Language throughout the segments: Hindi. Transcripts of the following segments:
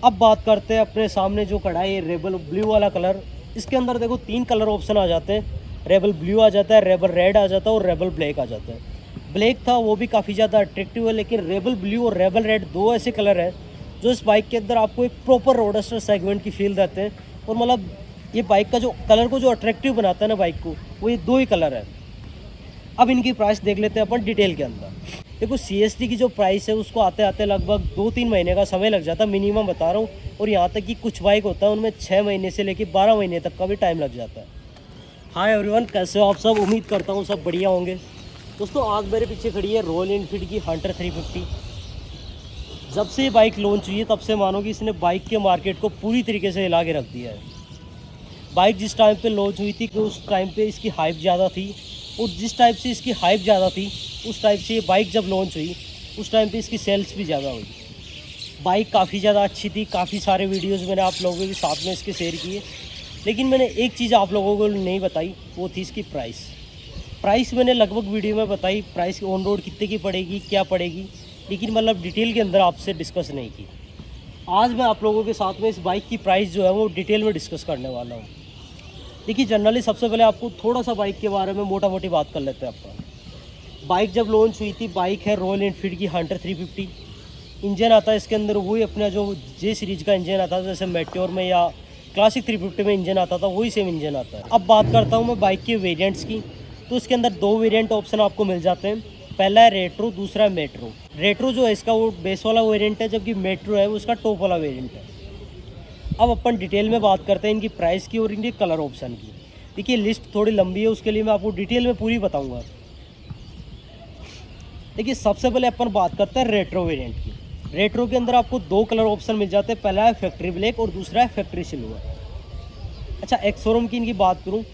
अब बात करते हैं अपने सामने जो खड़ा है ये रेबल ब्लू वाला कलर। इसके अंदर देखो 3 कलर ऑप्शन आ जाते हैं। रेबल ब्लू आ जाता है, रेबल रेड आ जाता है और रेबल ब्लैक आ जाता है। ब्लैक था वो भी काफ़ी ज़्यादा अट्रैक्टिव है, लेकिन रेबल ब्लू और रेबल रेड दो ऐसे कलर हैं जो इस बाइक के अंदर आपको एक प्रॉपर रोडस्टर सेगमेंट की फील देते हैं। और मतलब ये बाइक का जो कलर को जो अट्रैक्टिव बनाता है ना बाइक को, वो ये दो ही कलर है। अब इनकी प्राइस देख लेते हैं अपन डिटेल के अंदर। देखो CST की जो प्राइस है उसको आते आते लगभग 2-3 महीने का समय लग जाता है, मिनिमम बता रहा हूँ। और यहाँ तक कि कुछ बाइक होता है उनमें 6 महीने से लेकर 12 महीने तक का भी टाइम लग जाता है। हाय एवरीवन, कैसे हो आप सब? उम्मीद करता हूँ सब बढ़िया होंगे। दोस्तों आज मेरे पीछे खड़ी है रॉयल एनफील्ड की हंटर 350। जब से ये बाइक लॉन्च हुई है तब से मानो कि इसने बाइक के मार्केट को पूरी तरीके से हिला के रख दिया है। बाइक जिस टाइम पे लॉन्च हुई थी कि उस टाइम पे इसकी हाइप ज़्यादा थी, और जिस टाइप से इसकी हाइप ज़्यादा थी उस टाइप से ये बाइक जब लॉन्च हुई उस टाइम पे इसकी सेल्स भी ज़्यादा हुई। बाइक काफ़ी ज़्यादा अच्छी थी, काफ़ी सारे वीडियोस मैंने आप लोगों के साथ में इसके शेयर किए, लेकिन मैंने एक चीज़ आप लोगों को नहीं बताई, वो थी इसकी प्राइस मैंने लगभग वीडियो में बताई, प्राइस ऑन रोड कितने की पड़ेगी, क्या पड़ेगी, लेकिन मतलब डिटेल के अंदर आपसे डिस्कस नहीं की। आज मैं आप लोगों के साथ में इस बाइक की प्राइस जो है वो डिटेल में डिस्कस करने वाला हूँ। देखिए जनरली सबसे पहले आपको थोड़ा सा बाइक के बारे में मोटा मोटी बात कर लेते हैं अपन। बाइक जब लॉन्च हुई थी, बाइक है रॉयल एनफील्ड की हंटर 350। इंजन आता है इसके अंदर वही अपना जो जे सीरीज़ का इंजन आता था, जैसे मेट्योर में या क्लासिक 350 में इंजन आता था, वही सेम इंजन आता है। अब बात करता हूँ मैं बाइक के वेरिएंट्स की, तो इसके अंदर 2 वेरिएंट ऑप्शन आपको मिल जाते हैं। पहला है रेट्रो, दूसरा है मेट्रो। रेट्रो जो है इसका वो बेस वाला वेरिएंट है, जबकि मेट्रो है वो उसका टॉप वाला वेरिएंट है। अब अपन डिटेल में बात करते हैं इनकी प्राइस की और इनके कलर ऑप्शन की। देखिए लिस्ट थोड़ी लंबी है, उसके लिए मैं आपको डिटेल में पूरी बताऊंगा। देखिए सबसे पहले अपन बात करते हैं रेट्रो वेरिएंट की। रेट्रो के अंदर आपको 2 कलर ऑप्शन मिल जाते हैं, पहला है फैक्ट्री ब्लैक और दूसरा है फैक्ट्री सिल्वर। अच्छा एक शोरूम की इनकी बात करूँ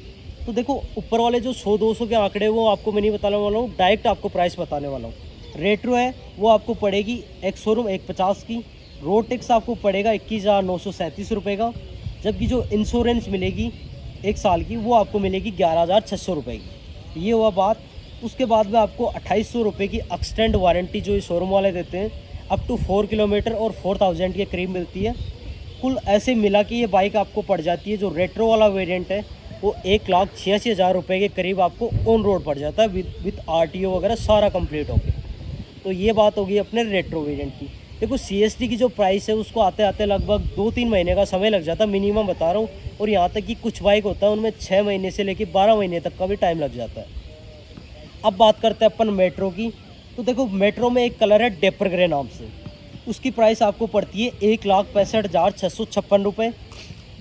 तो देखो ऊपर वाले जो 100-200 के आंकड़े वो आपको मैं नहीं बताने वाला हूँ, डायरेक्ट आपको प्राइस बताने वाला हूँ। रेट्रो है वो आपको पड़ेगी एक्स शोरूम 150 की, रोड टैक्स आपको पड़ेगा 21,937 रुपये का, जबकि जो इंश्योरेंस मिलेगी 1 साल की वो आपको मिलेगी 11,600 रुपये की। ये हुआ बात। उसके बाद में आपको 2,800 रुपये की एक्सटेंड वारंटी जो ये शोरूम वाले देते हैं, अप टू 4 किलोमीटर और 4,000 के करीब मिलती है। कुल ऐसे मिला कि ये बाइक आपको पड़ जाती है, जो रेट्रो वाला वेरिएंट है वो 1,86,000 रुपये के करीब आपको ऑन रोड पड़ जाता है, विद RTO वगैरह सारा कंप्लीट होके। तो ये बात होगी अपने रेट्रो वेरिएंट की। देखो CST की जो प्राइस है उसको आते आते लगभग 2-3 महीने का समय लग जाता है, मिनिमम बता रहा हूँ। और यहाँ तक कि कुछ बाइक होता है उनमें 6 महीने से लेकर 12 महीने तक का भी टाइम लग जाता है। अब बात करते हैं अपन मेट्रो की। तो देखो मेट्रो में एक कलर है डेपर ग्रे नाम से, उसकी प्राइस आपको पड़ती है 1,65,656 रुपये।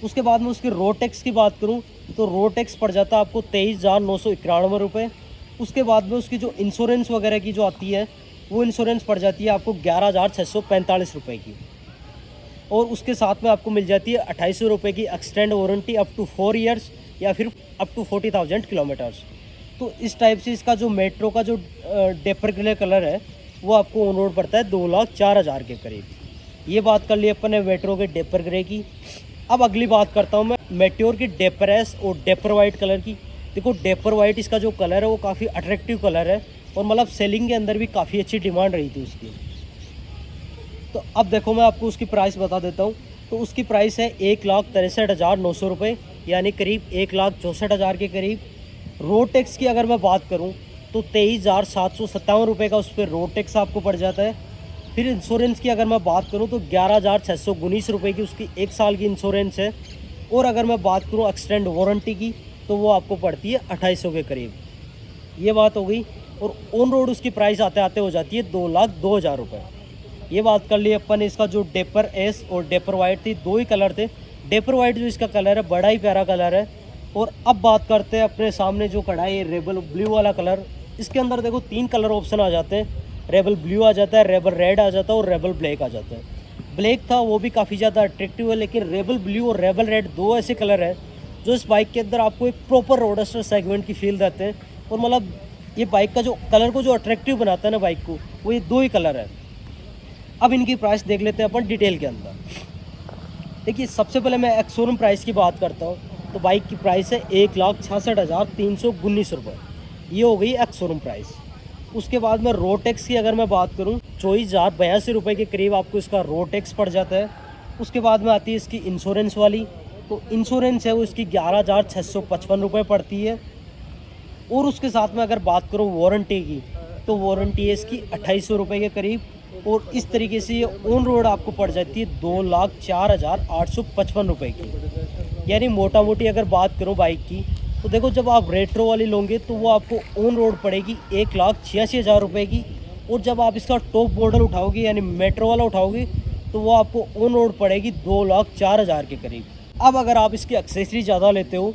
उसके बाद में उसकी रोड टैक्स की बात करूँ तो रोड टैक्स पड़ जाता है आपको 23,991 रुपये। उसके बाद में उसकी जो इंश्योरेंस वगैरह की जो आती है वो इंश्योरेंस पड़ जाती है आपको 11,645 रुपये की। और उसके साथ में आपको मिल जाती है 2,800 रुपये की extend warranty up to 4 years या फिर अप टू 40,000 किलोमीटर्स। तो इस टाइप से इसका जो मेट्रो का जो डेपर ग्रे कलर है वो आपको ऑन रोड पड़ता है 2,04,000 के करीब। ये बात कर ली अपन ने मेट्रो के डेपर ग्रे की। अब अगली बात करता हूँ मैं मेट्योर की डेपर एस और डेपर वाइट कलर की। देखो डेपर वाइट इसका जो कलर है वो काफ़ी अट्रैक्टिव कलर है, और मतलब सेलिंग के अंदर भी काफ़ी अच्छी डिमांड रही थी उसकी। तो अब देखो मैं आपको उसकी प्राइस बता देता हूँ। तो उसकी प्राइस है 1,63,900 रुपये, यानी करीब 1,64,000 के करीब। रोड टैक्स की अगर मैं बात करूँ तो 23,757 रुपये का उस पर रोड टैक्स आपको पड़ जाता है। फिर इंश्योरेंस की अगर मैं बात करूँ तो 11,619 रुपये की उसकी 1 साल की इंश्योरेंस है। और अगर मैं बात करूँ एक्सटेंड वारंटी की तो वो आपको पड़ती है 2,800 के करीब। ये बात हो गई। और ऑन रोड उसकी प्राइस आते आते हो जाती है 2,02,000 रुपये। ये बात कर ली अपन। इसका जो डेपर एस और डेपर वाइट थी, 2 ही कलर थे। डेपर वाइट जो इसका कलर है बड़ा ही प्यारा कलर है। और अब बात करते हैं अपने सामने जो खड़ा है ये रेबल ब्लू वाला कलर। इसके अंदर देखो 3 कलर ऑप्शन आ जाते हैं। रेबल ब्लू आ जाता है, रेबल रेड आ जाता है और रेबल ब्लैक आ जाता है। ब्लैक था वो भी काफ़ी ज़्यादा अट्रैक्टिव है, लेकिन रेबल ब्लू और रेबल रेड दो ऐसे कलर हैं जो इस बाइक के अंदर आपको एक प्रॉपर रोडस्टर सेगमेंट की फील देते हैं। और मतलब ये बाइक का जो कलर को जो अट्रैक्टिव बनाता है ना बाइक को, वो ये 2 ही कलर है। अब इनकी प्राइस देख लेते हैं अपन डिटेल के अंदर। देखिए सबसे पहले मैं एक्स शोरूम प्राइस की बात करता हूँ, तो बाइक की प्राइस है 1,66,319 रुपये। ये हो गई एक्स शोरूम प्राइस। उसके बाद में रोड टैक्स की अगर मैं बात करूं 24,082 रुपये के करीब आपको इसका रोड टैक्स पड़ जाता है। उसके बाद में आती है इसकी इंश्योरेंस वाली। तो इंश्योरेंस है वो इसकी 11,655 रुपये पड़ती है। और उसके साथ में अगर बात करो वारंटी की, तो वारंटी है इसकी 2800 रुपये के करीब। और इस तरीके से ये ऑन रोड आपको पड़ जाती है 2,04,855 रुपये की। यानी मोटा मोटी अगर बात करूँ बाइक की, तो देखो जब आप रेट्रो वाली लोगे तो वो आपको ऑन रोड पड़ेगी 1,86,000 रुपये की। और जब आप इसका टॉप मॉडल उठाओगे यानी मेट्रो वाला उठाओगे तो वो आपको ऑन रोड पड़ेगी 2,04,000 के करीब। अब अगर आप इसकी एक्सेसरी ज़्यादा लेते हो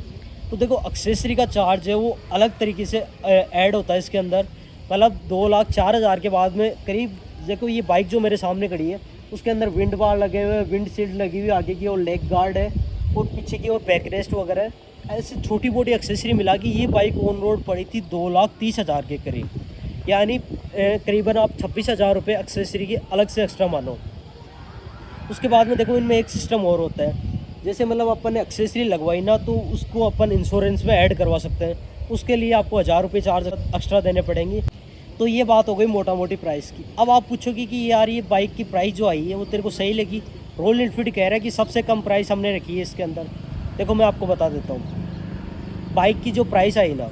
तो देखो एक्सेसरी का चार्ज है वो अलग तरीके से ऐड होता है इसके अंदर। मतलब 2,04,000 के बाद में करीब, देखो ये बाइक जो मेरे सामने खड़ी है उसके अंदर विंड बार लगे हुए हैं, विंड शील्ड लगी हुई आगे की और लेग गार्ड है और पीछे की और बैक रेस्ट वगैरह है। ऐसे छोटी मोटी एक्सेसरी मिला के ये बाइक ऑन रोड पड़ी थी 2,30,000 के करीब। यानी करीबन आप 26,000 रुपये एक्सेसरी की अलग से एक्स्ट्रा मानो। उसके बाद में देखो इनमें एक सिस्टम और होता है, जैसे मतलब अपन ने एक्सेसरी लगवाई ना तो उसको अपन इंश्योरेंस में ऐड करवा सकते हैं। उसके लिए आपको 1,000 रुपये चार्ज एक्स्ट्रा देने पड़ेंगे। तो ये बात हो गई मोटा मोटी प्राइस की। अब आप पूछोगे कि यार ये बाइक की प्राइस जो आई है वो तेरे को सही लगी? रॉयल एनफील्ड कह रहा है कि सबसे कम प्राइस हमने रखी है इसके अंदर। देखो मैं आपको बता देता हूँ, बाइक की जो प्राइस आई ना,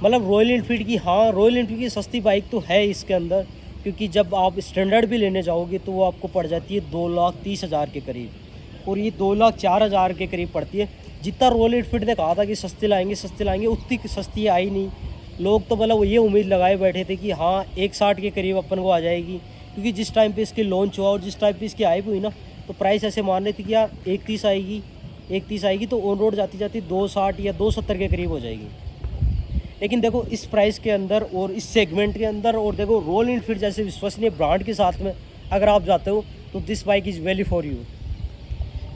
मतलब रॉयल एनफील्ड की, हाँ रॉयल एनफील्ड की सस्ती बाइक तो है इसके अंदर, क्योंकि जब आप स्टैंडर्ड भी लेने जाओगे तो वो आपको पड़ जाती है 2,30,000 के करीब। और ये 2,04,000 के करीब पड़ती है। जितना रॉयल एनफील्ड ने कहा था कि सस्ती लाएंगे उतनी सस्ती आई नहीं। लोग तो मतलब ये उम्मीद लगाए बैठे थे कि हाँ 1,60 के करीब अपन को आ जाएगी, क्योंकि जिस टाइम पे इसकी लॉन्च हुआ और जिस टाइम पे इसकी हाइप हुई ना तो प्राइस ऐसे मान रही थी कि यार 1,30 आएगी तो ऑन रोड जाती 2,60 या 2,70 के करीब हो जाएगी। लेकिन देखो इस प्राइस के अंदर और इस सेगमेंट के अंदर, और देखो रॉयल एनफील्ड जैसे विश्वसनीय ब्रांड के साथ में अगर आप जाते हो तो this bike is value for you.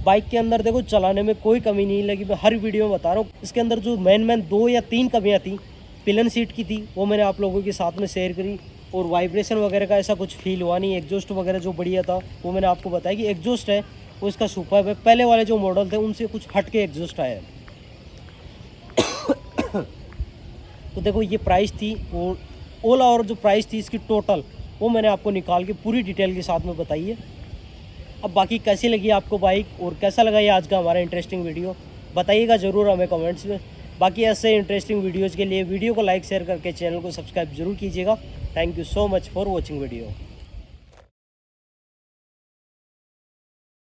Bike के अंदर देखो चलाने में कोई कमी नहीं लगी, मैं हर वीडियो में बता रहा हूँ। इसके अंदर जो मेन 2 या 3 कमियाँ थी, पिलन सीट की थी, वो मैंने आप लोगों के साथ में शेयर करी। और वाइब्रेशन वगैरह का ऐसा कुछ फील हुआ नहीं। एग्जॉस्ट वगैरह जो बढ़िया था वो मैंने आपको बताया कि एग्जॉस्ट है वो इसका सुपर है। पहले वाले जो मॉडल थे उनसे कुछ हट के एग्जॉस्ट आया है। तो देखो ये प्राइस थी, और ओला और जो प्राइस थी इसकी टोटल वो मैंने आपको निकाल के पूरी डिटेल के साथ में बताई है। अब बाकी कैसी लगी आपको बाइक और कैसा लगा ये आज का हमारा इंटरेस्टिंग वीडियो, बताइएगा ज़रूर हमें कमेंट्स में। बाकी ऐसे इंटरेस्टिंग वीडियोज़ के लिए वीडियो को लाइक शेयर करके चैनल को सब्सक्राइब जरूर कीजिएगा। Thank you so much for watching video.